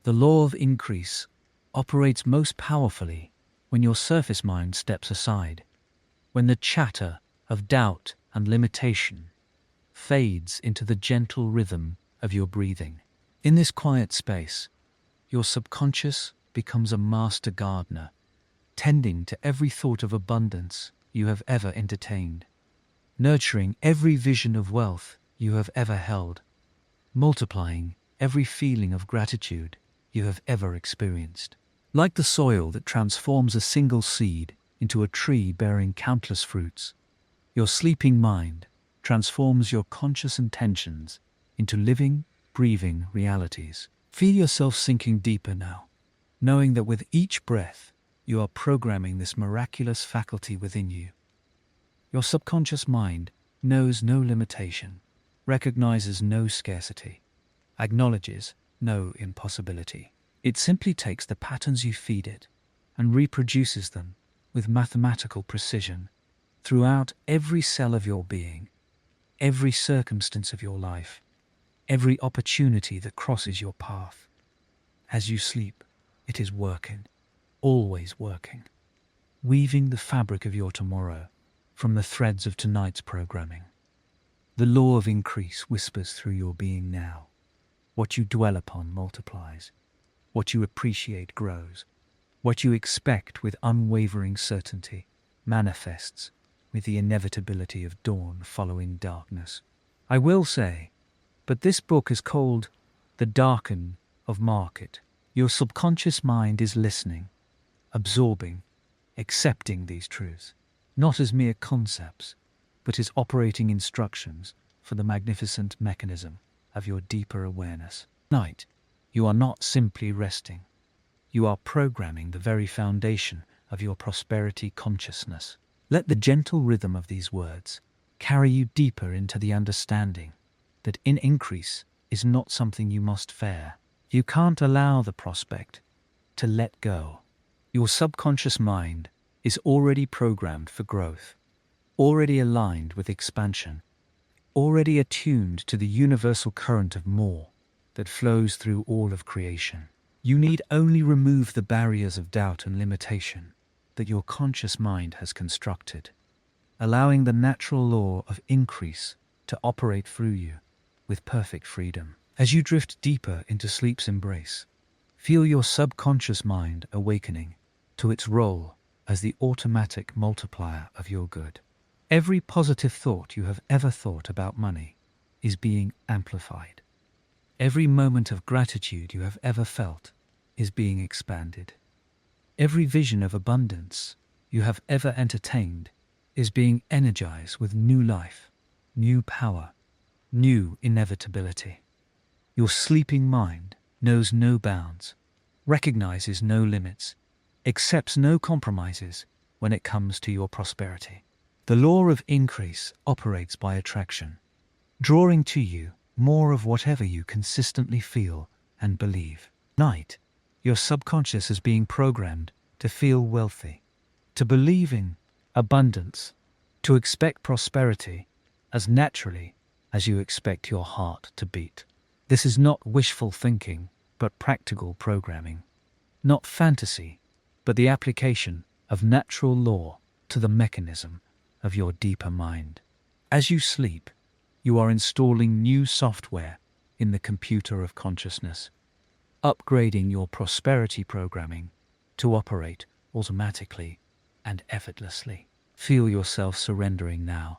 The law of increase operates most powerfully when your surface mind steps aside, when the chatter of doubt and limitation fades into the gentle rhythm of your breathing. In this quiet space, your subconscious becomes a master gardener, tending to every thought of abundance you have ever entertained, nurturing every vision of wealth you have ever held, multiplying every feeling of gratitude you have ever experienced. Like the soil that transforms a single seed into a tree bearing countless fruits, your sleeping mind transforms your conscious intentions into living, breathing realities. Feel yourself sinking deeper now, knowing that with each breath, you are programming this miraculous faculty within you. Your subconscious mind knows no limitation, recognizes no scarcity, acknowledges no impossibility. It simply takes the patterns you feed it and reproduces them with mathematical precision throughout every cell of your being. every circumstance of your life, every opportunity that crosses your path. As you sleep, it is working, always working, weaving the fabric of your tomorrow from the threads of tonight's programming. The law of increase whispers through your being now. What you dwell upon multiplies. What you appreciate grows. What you expect with unwavering certainty manifests with the inevitability of dawn following darkness. I will say, but this book is called The Darken of Market. Your subconscious mind is listening, absorbing, accepting these truths, not as mere concepts, but as operating instructions for the magnificent mechanism of your deeper awareness. Night, you are not simply resting. You are programming the very foundation of your prosperity consciousness. Let the gentle rhythm of these words carry you deeper into the understanding that increase is not something you must fear. You can't allow the prospect to let go. Your subconscious mind is already programmed for growth, already aligned with expansion, already attuned to the universal current of more that flows through all of creation. You need only remove the barriers of doubt and limitation that your conscious mind has constructed, allowing the natural law of increase to operate through you with perfect freedom. As you drift deeper into sleep's embrace, feel your subconscious mind awakening to its role as the automatic multiplier of your good. Every positive thought you have ever thought about money is being amplified. Every moment of gratitude you have ever felt is being expanded. Every vision of abundance you have ever entertained is being energized with new life, new power, new inevitability. Your sleeping mind knows no bounds, recognizes no limits, accepts no compromises when it comes to your prosperity. The law of increase operates by attraction, drawing to you more of whatever you consistently feel and believe. Night, your subconscious is being programmed to feel wealthy, to believe in abundance, to expect prosperity as naturally as you expect your heart to beat. This is not wishful thinking, but practical programming. Not fantasy, but the application of natural law to the mechanism of your deeper mind. As you sleep, you are installing new software in the computer of consciousness, upgrading your prosperity programming to operate automatically and effortlessly. Feel yourself surrendering now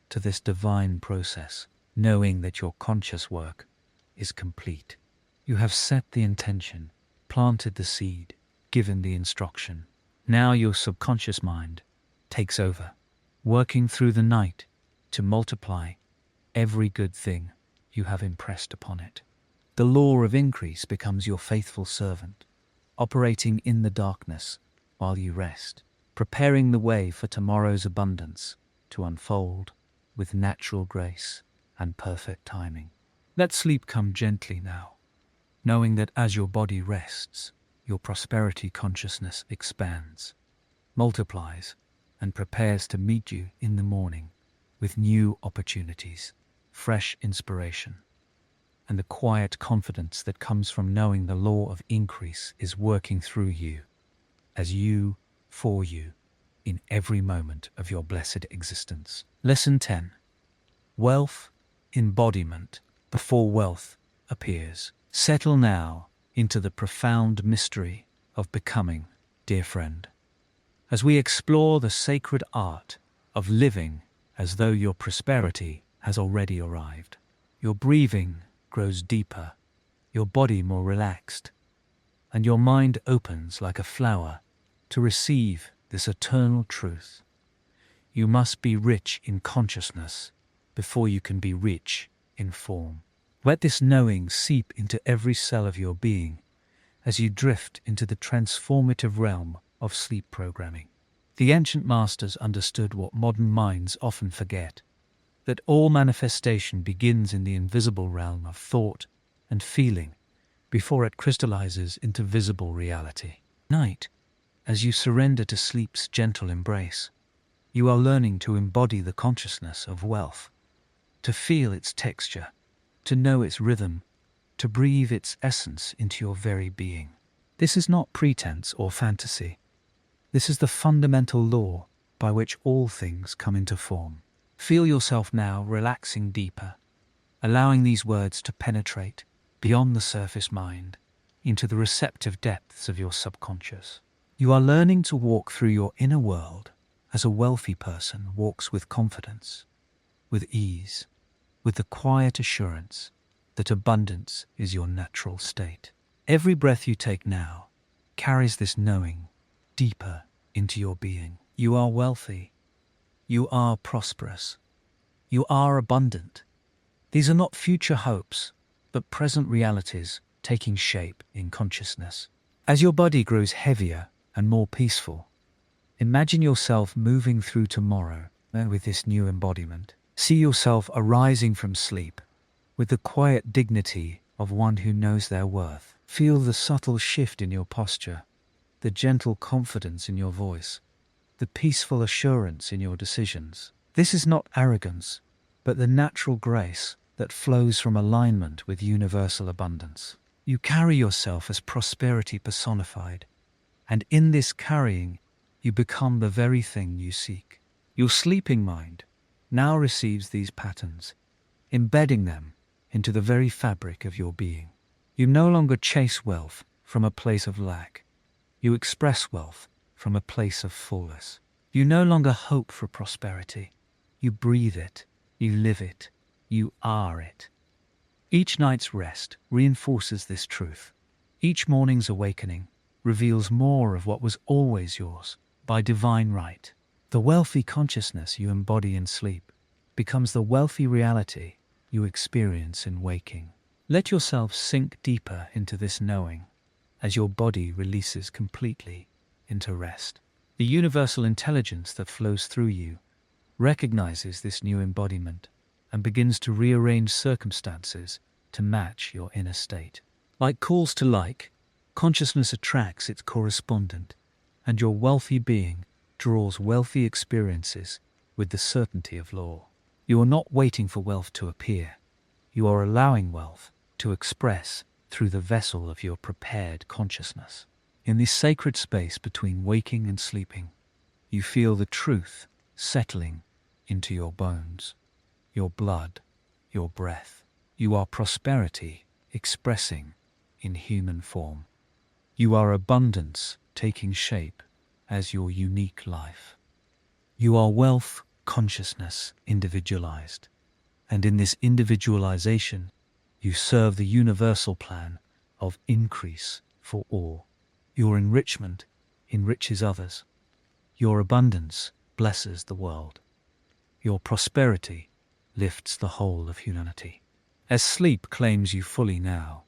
to this divine process, knowing that your conscious work is complete. You have set the intention, planted the seed, given the instruction. Now your subconscious mind takes over, working through the night to multiply every good thing you have impressed upon it. The law of increase becomes your faithful servant, operating in the darkness while you rest, preparing the way for tomorrow's abundance to unfold with natural grace and perfect timing. Let sleep come gently now, knowing that as your body rests, your prosperity consciousness expands, multiplies, and prepares to meet you in the morning with new opportunities, fresh inspiration, and the quiet confidence that comes from knowing the law of increase is working through you, as you, for you, in every moment of your blessed existence. Lesson 10. Wealth embodiment before wealth appears. Settle now into the profound mystery of becoming, dear friend, as we explore the sacred art of living as though your prosperity has already arrived. Your breathing grows deeper, your body more relaxed, and your mind opens like a flower to receive this eternal truth. You must be rich in consciousness before you can be rich in form. Let this knowing seep into every cell of your being as you drift into the transformative realm of sleep programming. The ancient masters understood what modern minds often forget, that all manifestation begins in the invisible realm of thought and feeling before it crystallizes into visible reality. Night, as you surrender to sleep's gentle embrace, you are learning to embody the consciousness of wealth, to feel its texture, to know its rhythm, to breathe its essence into your very being. This is not pretense or fantasy. This is the fundamental law by which all things come into form. Feel yourself now relaxing deeper, allowing these words to penetrate beyond the surface mind into the receptive depths of your subconscious. You are learning to walk through your inner world as a wealthy person walks with confidence, with ease, with the quiet assurance that abundance is your natural state. Every breath you take now carries this knowing deeper into your being. You are wealthy. You are prosperous. You are abundant. These are not future hopes, but present realities taking shape in consciousness. As your body grows heavier and more peaceful, imagine yourself moving through tomorrow with this new embodiment. See yourself arising from sleep with the quiet dignity of one who knows their worth. Feel the subtle shift in your posture, the gentle confidence in your voice, the peaceful assurance in your decisions. This is not arrogance, but the natural grace that flows from alignment with universal abundance. You carry yourself as prosperity personified, and in this carrying, you become the very thing you seek. Your sleeping mind now receives these patterns, embedding them into the very fabric of your being. You no longer chase wealth from a place of lack. You express wealth from a place of fullness. You no longer hope for prosperity. You breathe it. You live it. You are it. Each night's rest reinforces this truth. Each morning's awakening reveals more of what was always yours by divine right. The wealthy consciousness you embody in sleep becomes the wealthy reality you experience in waking. Let yourself sink deeper into this knowing as your body releases completely into rest. The universal intelligence that flows through you recognizes this new embodiment and begins to rearrange circumstances to match your inner state. Like calls to like, consciousness attracts its correspondent, and your wealthy being draws wealthy experiences with the certainty of law. You are not waiting for wealth to appear. You are allowing wealth to express through the vessel of your prepared consciousness. In this sacred space between waking and sleeping, you feel the truth settling into your bones, your blood, your breath. You are prosperity expressing in human form. You are abundance taking shape as your unique life. You are wealth consciousness individualized, and in this individualization, you serve the universal plan of increase for all. Your enrichment enriches others. Your abundance blesses the world. Your prosperity lifts the whole of humanity. As sleep claims you fully now,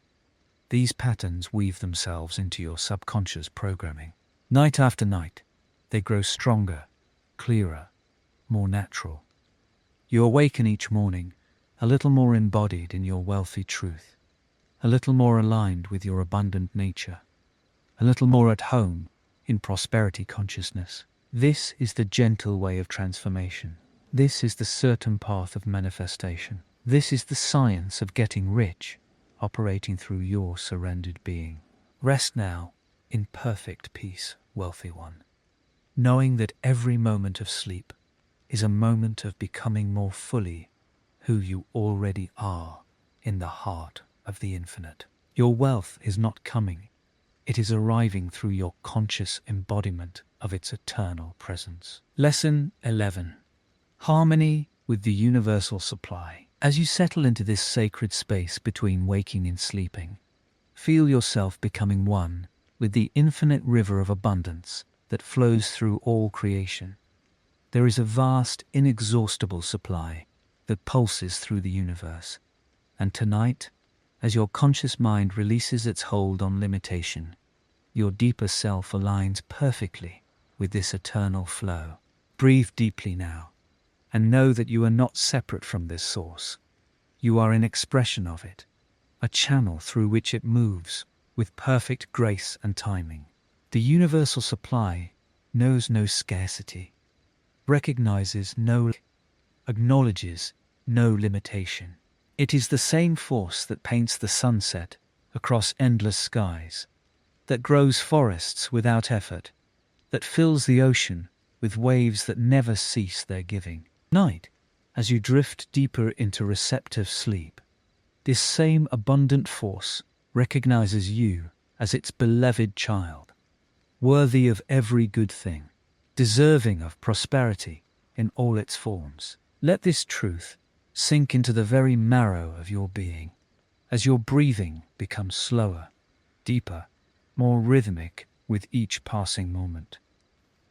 these patterns weave themselves into your subconscious programming. Night after night, they grow stronger, clearer, more natural. You awaken each morning a little more embodied in your wealthy truth, a little more aligned with your abundant nature, a little more at home in prosperity consciousness. This is the gentle way of transformation. This is the certain path of manifestation. This is the science of getting rich, operating through your surrendered being. Rest now in perfect peace, wealthy one, knowing that every moment of sleep is a moment of becoming more fully who you already are in the heart of the infinite. Your wealth is not coming, it is arriving through your conscious embodiment of its eternal presence. Lesson 11. Harmony with the universal supply. As you settle into this sacred space between waking and sleeping, feel yourself becoming one with the infinite river of abundance that flows through all creation. There is a vast, inexhaustible supply that pulses through the universe. And tonight, as your conscious mind releases its hold on limitation, your deeper self aligns perfectly with this eternal flow. Breathe deeply now, and know that you are not separate from this source. You are an expression of it, a channel through which it moves with perfect grace and timing. The universal supply knows no scarcity, recognizes no, acknowledges no limitation. It is the same force that paints the sunset across endless skies, that grows forests without effort, that fills the ocean with waves that never cease their giving. Night, as you drift deeper into receptive sleep, this same abundant force recognizes you as its beloved child, worthy of every good thing, deserving of prosperity in all its forms. Let this truth sink into the very marrow of your being as your breathing becomes slower, deeper, more rhythmic with each passing moment.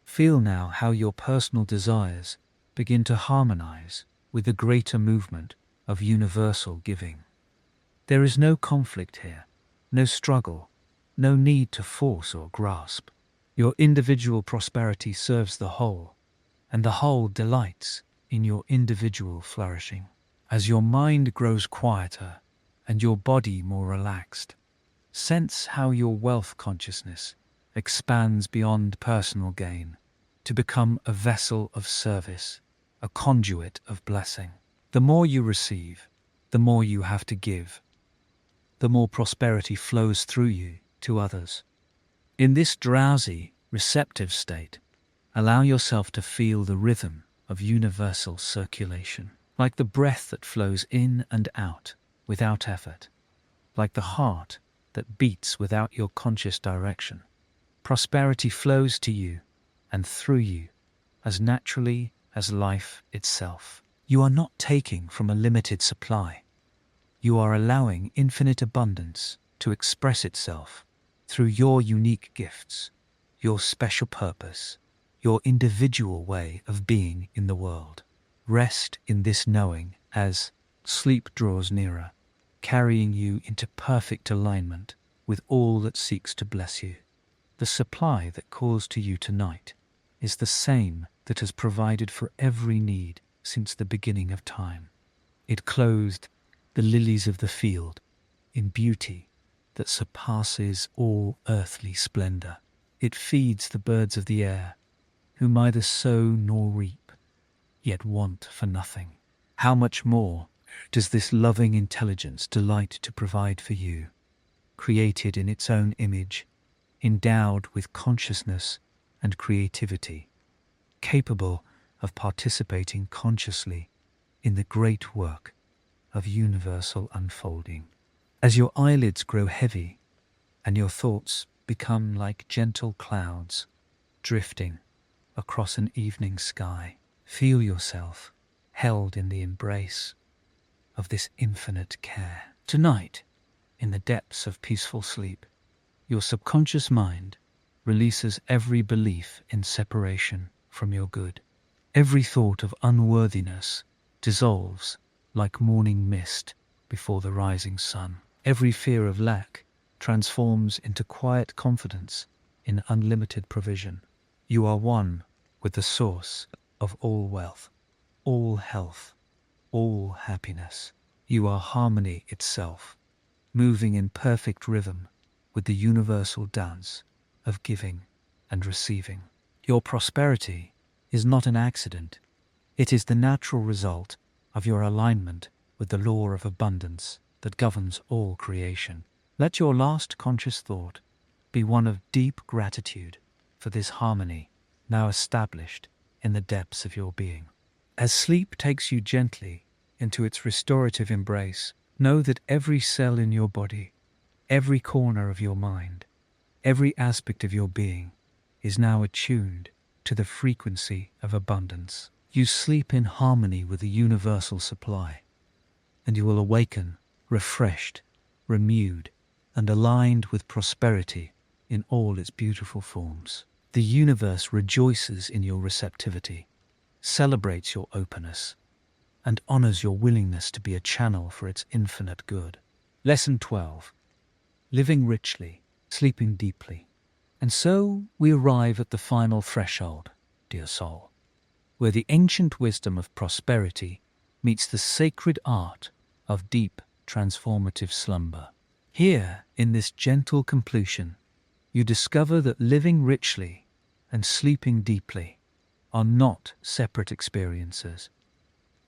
Feel now how your personal desires begin to harmonize with the greater movement of universal giving. There is no conflict here, no struggle, no need to force or grasp. Your individual prosperity serves the whole, and the whole delights in your individual flourishing. As your mind grows quieter and your body more relaxed, sense how your wealth consciousness expands beyond personal gain to become a vessel of service, a conduit of blessing. The more you receive, the more you have to give. The more prosperity flows through you to others. In this drowsy, receptive state, allow yourself to feel the rhythm of universal circulation, like the breath that flows in and out without effort, like the heart that beats without your conscious direction. Prosperity flows to you and through you as naturally as life itself. You are not taking from a limited supply. You are allowing infinite abundance to express itself through your unique gifts, your special purpose, your individual way of being in the world. Rest in this knowing as sleep draws nearer, carrying you into perfect alignment with all that seeks to bless you. The supply that calls to you tonight is the same that has provided for every need since the beginning of time. It clothed the lilies of the field in beauty that surpasses all earthly splendor. It feeds the birds of the air, who neither sow nor reap, yet want for nothing. How much more does this loving intelligence delight to provide for you, created in its own image, endowed with consciousness and creativity, capable of participating consciously in the great work of universal unfolding. As your eyelids grow heavy and your thoughts become like gentle clouds drifting across an evening sky, feel yourself held in the embrace of this infinite care. Tonight, in the depths of peaceful sleep, your subconscious mind releases every belief in separation from your good. Every thought of unworthiness dissolves like morning mist before the rising sun. Every fear of lack transforms into quiet confidence in unlimited provision. You are one with the source of all wealth, all health, all happiness. You are harmony itself, moving in perfect rhythm with the universal dance of giving and receiving. Your prosperity is not an accident. It is the natural result of your alignment with the law of abundance that governs all creation. Let your last conscious thought be one of deep gratitude for this harmony now established in the depths of your being. As sleep takes you gently into its restorative embrace, know that every cell in your body, every corner of your mind, every aspect of your being is now attuned to the frequency of abundance. You sleep in harmony with the universal supply, and you will awaken refreshed, renewed, and aligned with prosperity in all its beautiful forms. The universe rejoices in your receptivity, celebrates your openness, and honors your willingness to be a channel for its infinite good. Lesson 12. Living richly, sleeping deeply. And so we arrive at the final threshold, dear soul, where the ancient wisdom of prosperity meets the sacred art of deep, transformative slumber. Here, in this gentle completion, you discover that living richly and sleeping deeply are not separate experiences.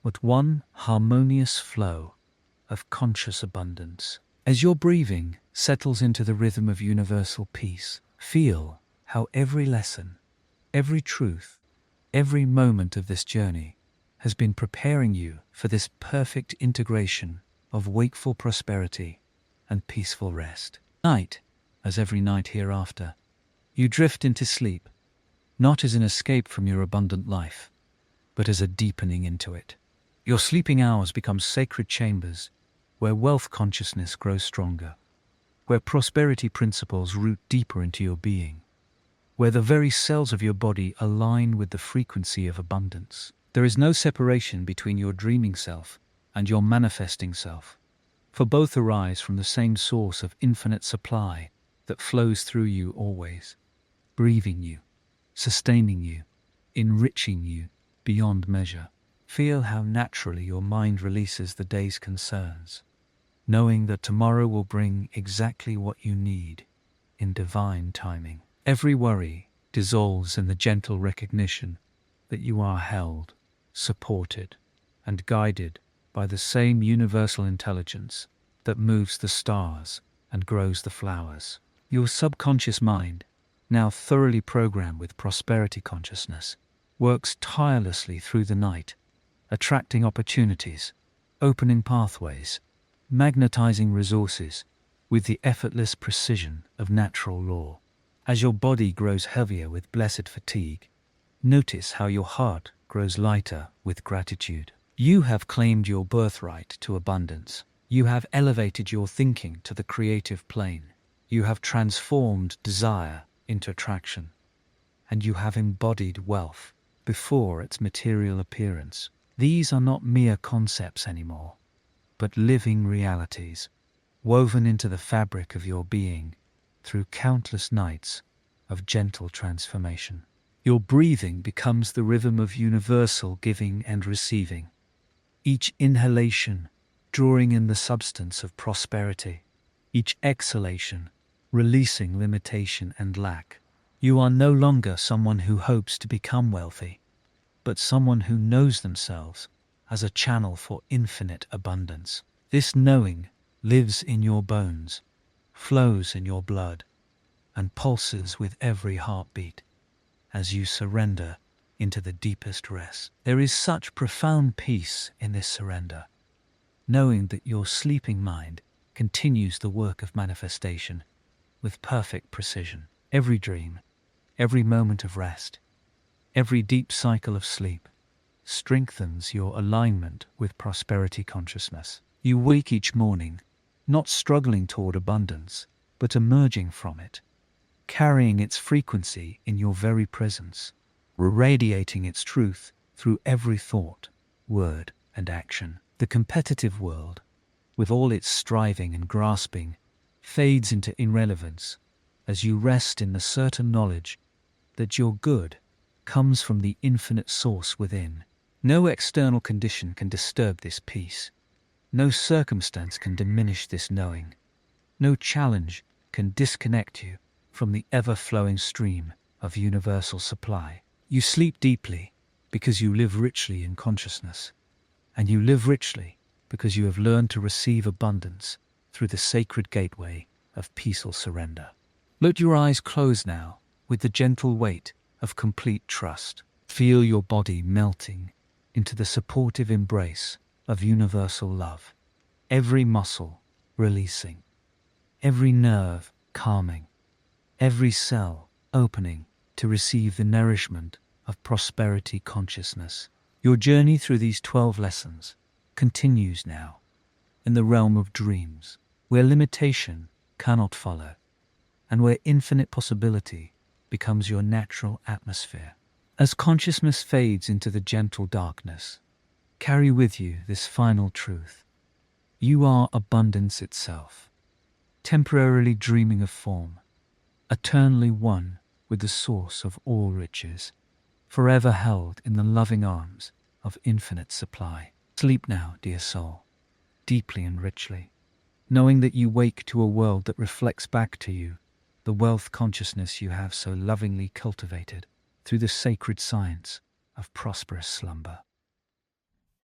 but one harmonious flow of conscious abundance. As your breathing settles into the rhythm of universal peace, feel how every lesson, every truth, every moment of this journey has been preparing you for this perfect integration of wakeful prosperity and peaceful rest. Night, as every night hereafter, you drift into sleep, not as an escape from your abundant life, but as a deepening into it. Your sleeping hours become sacred chambers where wealth consciousness grows stronger, where prosperity principles root deeper into your being, where the very cells of your body align with the frequency of abundance. There is no separation between your dreaming self and your manifesting self, for both arise from the same source of infinite supply that flows through you always, breathing you, sustaining you, enriching you beyond measure. Feel how naturally your mind releases the day's concerns, knowing that tomorrow will bring exactly what you need in divine timing. Every worry dissolves in the gentle recognition that you are held, supported, and guided by the same universal intelligence that moves the stars and grows the flowers. Your subconscious mind, now thoroughly programmed with prosperity consciousness, works tirelessly through the night, attracting opportunities, opening pathways, magnetizing resources with the effortless precision of natural law. As your body grows heavier with blessed fatigue, notice how your heart grows lighter with gratitude. You have claimed your birthright to abundance. You have elevated your thinking to the creative plane. You have transformed desire into attraction. And you have embodied wealth before its material appearance. These are not mere concepts anymore, but living realities, woven into the fabric of your being through countless nights of gentle transformation. Your breathing becomes the rhythm of universal giving and receiving, each inhalation drawing in the substance of prosperity, each exhalation releasing limitation and lack. You are no longer someone who hopes to become wealthy, but someone who knows themselves as a channel for infinite abundance. This knowing lives in your bones, flows in your blood, and pulses with every heartbeat as you surrender into the deepest rest. There is such profound peace in this surrender, knowing that your sleeping mind continues the work of manifestation with perfect precision. Every dream, every moment of rest, every deep cycle of sleep strengthens your alignment with prosperity consciousness. You wake each morning, not struggling toward abundance, but emerging from it, carrying its frequency in your very presence, radiating its truth through every thought, word, and action. The competitive world, with all its striving and grasping, fades into irrelevance as you rest in the certain knowledge that your good comes from the infinite source within. No external condition can disturb this peace. No circumstance can diminish this knowing. No challenge can disconnect you from the ever-flowing stream of universal supply. You sleep deeply because you live richly in consciousness, and you live richly because you have learned to receive abundance through the sacred gateway of peaceful surrender. Let your eyes close now with the gentle weight of complete trust. Feel your body melting into the supportive embrace of universal love, every muscle releasing, every nerve calming, every cell opening to receive the nourishment of prosperity consciousness. Your journey through these 12 lessons continues now in the realm of dreams, where limitation cannot follow, and where infinite possibility becomes your natural atmosphere. As consciousness fades into the gentle darkness, carry with you this final truth. You are abundance itself, temporarily dreaming of form, eternally one with the source of all riches, forever held in the loving arms of infinite supply. Sleep now, dear soul, deeply and richly, knowing that you wake to a world that reflects back to you the wealth consciousness you have so lovingly cultivated through the sacred science of prosperous slumber.